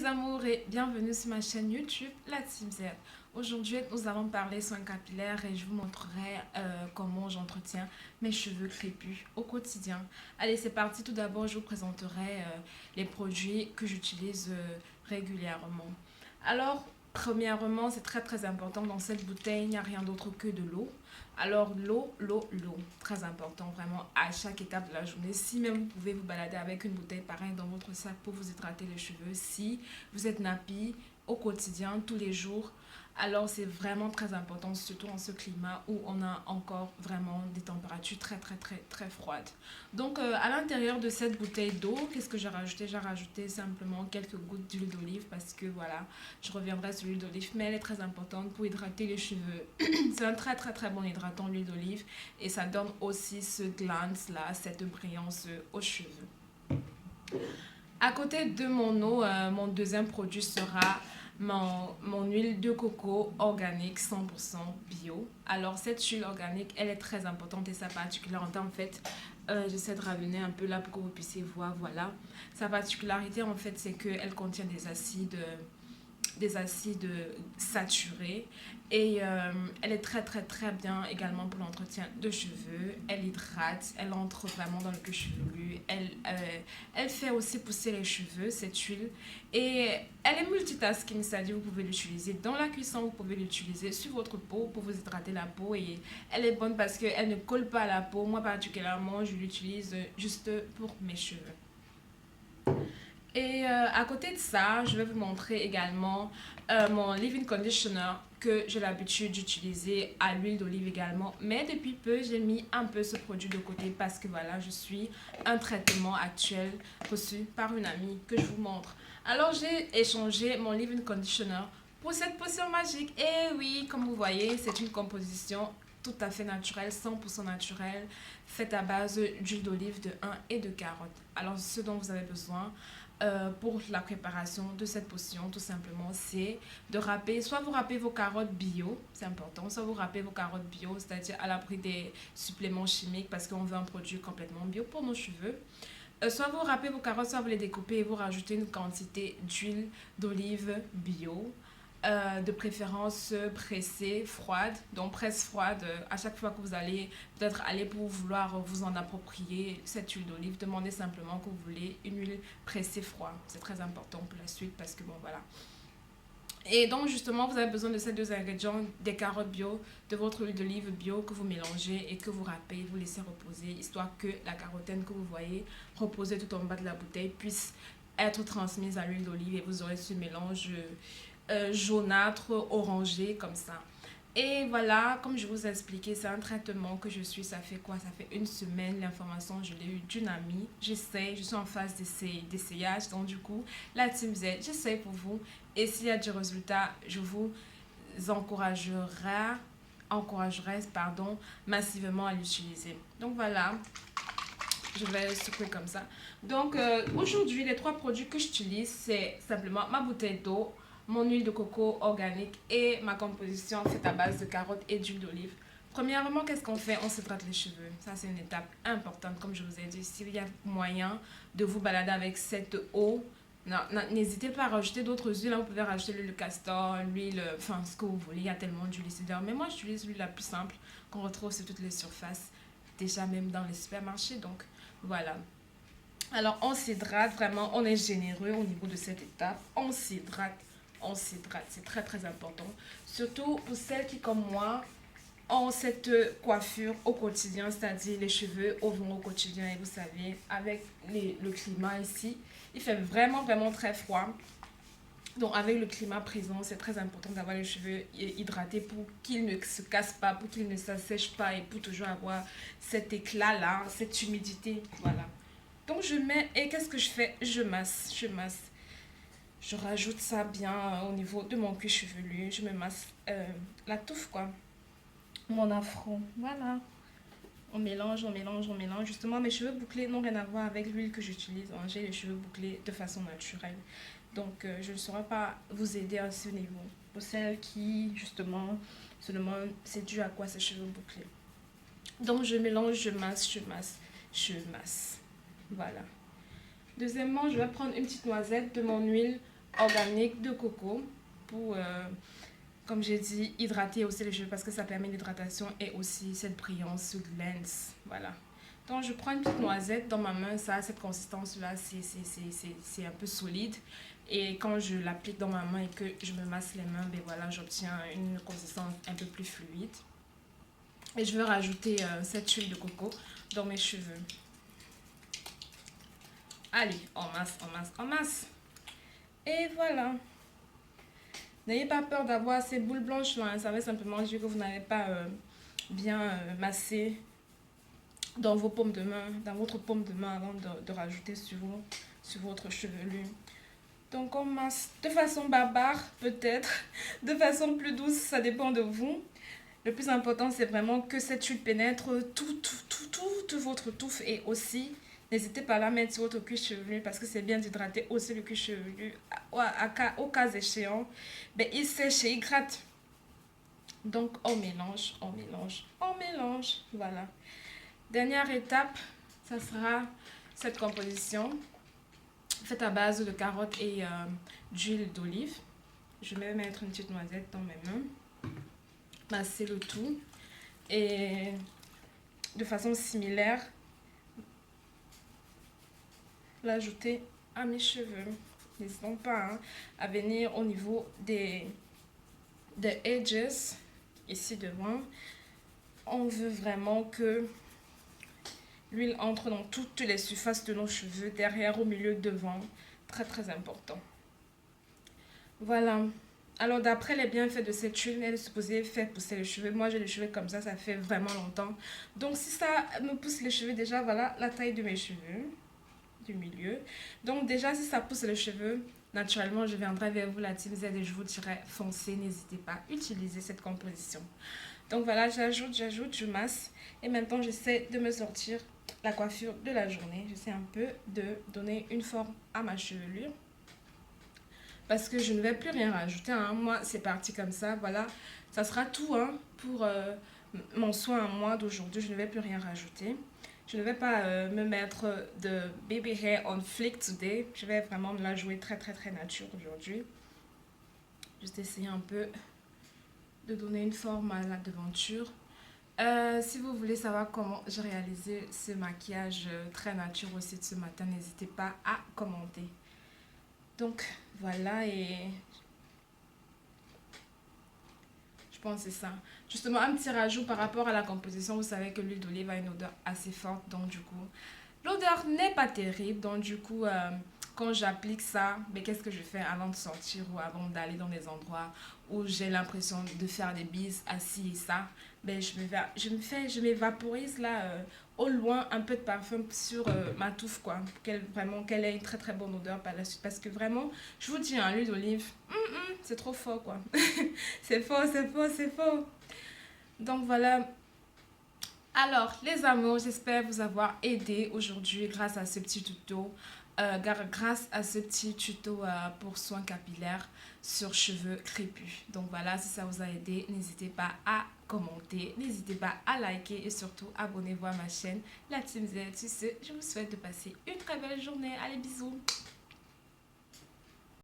mes amours et bienvenue sur ma chaîne YouTube, la Team Z. Aujourd'hui, nous allons parler soins capillaires et je vous montrerai comment j'entretiens mes cheveux crépus au quotidien. Allez, c'est parti. Tout d'abord, je vous présenterai les produits que j'utilise régulièrement. Alors, premièrement, c'est très important. Dans cette bouteille, il n'y a rien d'autre que de l'eau. Alors, l'eau, très important vraiment à chaque étape de la journée. Si même vous pouvez vous balader avec une bouteille pareille dans votre sac pour vous hydrater les cheveux, si vous êtes nappy au quotidien, tous les jours, alors c'est vraiment très important, surtout en ce climat où on a encore vraiment des températures très froides. Donc, à l'intérieur de cette bouteille d'eau, qu'est-ce que j'ai rajouté? J'ai rajouté simplement quelques gouttes d'huile d'olive parce que voilà, je reviendrai sur l'huile d'olive, mais elle est très importante pour hydrater les cheveux. C'est un très bon hydratant, l'huile d'olive, et ça donne aussi ce glance là, cette brillance aux cheveux. À côté de mon eau, mon deuxième produit sera mon huile de coco organique 100% bio. Alors cette huile organique, elle est très importante et sa particularité en fait, j'essaie de ramener un peu là pour que vous puissiez voir, voilà. Sa particularité en fait, c'est qu'elle contient des acides saturés et elle est très bien également pour l'entretien de cheveux. Elle hydrate, elle entre vraiment dans le cuir chevelu, elle fait aussi pousser les cheveux, cette huile, et elle est multitasking, c'est-à-dire vous pouvez l'utiliser dans la cuisson, vous pouvez l'utiliser sur votre peau pour vous hydrater la peau, et elle est bonne parce qu'elle ne colle pas à la peau. Moi particulièrement, je l'utilise juste pour mes cheveux. Et à côté de ça, je vais vous montrer également mon leave-in conditioner que j'ai l'habitude d'utiliser à l'huile d'olive également. Mais depuis peu, j'ai mis un peu ce produit de côté parce que voilà, je suis un traitement actuel reçu par une amie que je vous montre. Alors, j'ai échangé mon leave-in conditioner pour cette potion magique. Et oui, comme vous voyez, c'est une composition tout à fait naturelle, 100% naturelle, faite à base d'huile d'olive, de 1 et de carottes. Alors, ce dont vous avez besoin pour la préparation de cette potion, tout simplement, c'est de râper, soit vous râpez vos carottes bio, c'est important, soit vous râpez vos carottes bio, c'est-à-dire à l'abri des suppléments chimiques parce qu'on veut un produit complètement bio pour nos cheveux. Soit vous râpez vos carottes, soit vous les découpez et vous rajoutez une quantité d'huile d'olive bio, de préférence pressée, froide, donc presse froide. À chaque fois que vous allez peut-être aller pour vouloir vous en approprier cette huile d'olive, demandez simplement que vous voulez une huile pressée froide. C'est très important pour la suite parce que bon voilà. Et donc justement, vous avez besoin de ces deux ingrédients, des carottes bio, de votre huile d'olive bio que vous mélangez et que vous râpez, vous laissez reposer, histoire que la carotène que vous voyez reposer tout en bas de la bouteille puisse être transmise à l'huile d'olive et vous aurez ce mélange jaunâtre, orangé, comme ça. Et voilà, comme je vous ai expliqué, c'est un traitement que je suis, ça fait quoi? Ça fait une semaine, l'information, je l'ai eu d'une amie. J'essaie, je suis en phase d'essayage, donc du coup, la Team Z, j'essaie pour vous. Et s'il y a du résultat, je vous encouragerai massivement à l'utiliser. Donc voilà, je vais secouer comme ça. Donc aujourd'hui, les trois produits que j'utilise, c'est simplement ma bouteille d'eau, mon huile de coco organique et ma composition faite à base de carottes et d'huile d'olive. Premièrement, qu'est-ce qu'on fait? On s'hydrate les cheveux. Ça, c'est une étape importante, comme je vous ai dit. S'il y a moyen de vous balader avec cette eau, n'hésitez pas à rajouter d'autres huiles. Vous pouvez rajouter l'huile de castor, l'huile, enfin ce que vous voulez. Il y a tellement d'huile ici. Mais moi, j'utilise l'huile la plus simple qu'on retrouve sur toutes les surfaces, déjà même dans les supermarchés. Donc, voilà. Alors, on s'hydrate vraiment, on est généreux au niveau de cette étape. On s'hydrate, c'est très important. Surtout pour celles qui, comme moi, ont cette coiffure au quotidien, c'est-à-dire les cheveux au vent au quotidien. Et vous savez, avec le climat ici, il fait vraiment très froid. Donc, avec le climat présent, c'est très important d'avoir les cheveux hydratés pour qu'ils ne se cassent pas, pour qu'ils ne s'assèchent pas et pour toujours avoir cet éclat-là, cette humidité. Voilà. Donc je mets, et qu'est-ce que je fais? Je masse. Je rajoute ça bien au niveau de mon cuir chevelu. Je me masse la touffe, quoi. Mon afro. Voilà. On mélange. Justement, mes cheveux bouclés n'ont rien à voir avec l'huile que j'utilise. J'ai les cheveux bouclés de façon naturelle. Donc, je ne saurais pas vous aider à ce niveau. Pour celles qui, justement, se demandent c'est dû à quoi ces cheveux bouclés. Donc, je mélange, je masse. Voilà. Deuxièmement, je vais prendre une petite noisette de mon huile organique de coco pour, comme j'ai dit, hydrater aussi les cheveux parce que ça permet l'hydratation et aussi cette brillance glance. Voilà. Donc, je prends une petite noisette dans ma main, ça a cette consistance-là, c'est un peu solide. Et quand je l'applique dans ma main et que je me masse les mains, ben voilà, j'obtiens une consistance un peu plus fluide. Et je vais rajouter cette huile de coco dans mes cheveux. Allez, en masse, en masse, en masse. Et voilà. N'ayez pas peur d'avoir ces boules blanches là. Ça va simplement dire que vous n'avez pas bien massé dans vos paumes de main, dans votre paume de main avant de rajouter sur votre chevelure. Donc on masse de façon barbare peut-être, de façon plus douce, ça dépend de vous. Le plus important c'est vraiment que cette huile pénètre toute votre touffe et aussi n'hésitez pas à la mettre sur votre cuir chevelu parce que c'est bien d'hydrater aussi le cuir chevelu. Au cas échéant, ben, il sèche et il gratte. Donc on mélange, on mélange, on mélange. Voilà. Dernière étape, ça sera cette composition faite à base de carottes et d'huile d'olive. Je vais mettre une petite noisette dans mes mains, masser le tout et de façon similaire l'ajouter à mes cheveux. N'hésitons pas hein, à venir au niveau des edges, ici devant. On veut vraiment que l'huile entre dans toutes les surfaces de nos cheveux, derrière, au milieu, devant. Très très important. Voilà. Alors d'après les bienfaits de cette huile, elle est supposée faire pousser les cheveux. Moi j'ai les cheveux comme ça fait vraiment longtemps. Donc si ça me pousse les cheveux, déjà voilà la taille de mes cheveux du milieu. Donc déjà si ça pousse les cheveux, naturellement je viendrai vers vous la team Z et je vous dirai foncez, n'hésitez pas à utiliser cette composition. Donc voilà, j'ajoute, je masse et maintenant j'essaie de me sortir la coiffure de la journée. J'essaie un peu de donner une forme à ma chevelure parce que je ne vais plus rien rajouter hein. Moi c'est parti comme ça, voilà, ça sera tout hein, pour mon soin à moi d'aujourd'hui. Je ne vais plus rien rajouter. Je ne vais pas me mettre de baby hair on flick today. Je vais vraiment me la jouer très très très nature aujourd'hui. Juste essayer un peu de donner une forme à la devanture. Si vous voulez savoir comment j'ai réalisé ce maquillage très nature aussi de ce matin, n'hésitez pas à commenter. Donc voilà, et je pense que c'est ça. Justement, un petit rajout par rapport à la composition. Vous savez que l'huile d'olive a une odeur assez forte, donc du coup, l'odeur n'est pas terrible. Donc du coup, quand j'applique ça, mais qu'est-ce que je fais avant de sortir ou avant d'aller dans des endroits où j'ai l'impression de faire des bises assis et ça, ben je m'évaporise là au loin un peu de parfum sur ma touffe quoi, qu'elle ait une très très bonne odeur par la suite parce que vraiment, je vous dis hein, l'huile d'olive, c'est trop fort quoi. C'est faux, c'est faux, c'est faux. Donc voilà. Alors, les amours, j'espère vous avoir aidé aujourd'hui grâce à ce petit tuto. Grâce à ce petit tuto pour soins capillaires sur cheveux crépus. Donc voilà, si ça vous a aidé, n'hésitez pas à commenter, n'hésitez pas à liker et surtout abonnez-vous à ma chaîne, la Team Z. Sur ce, je vous souhaite de passer une très belle journée. Allez, bisous!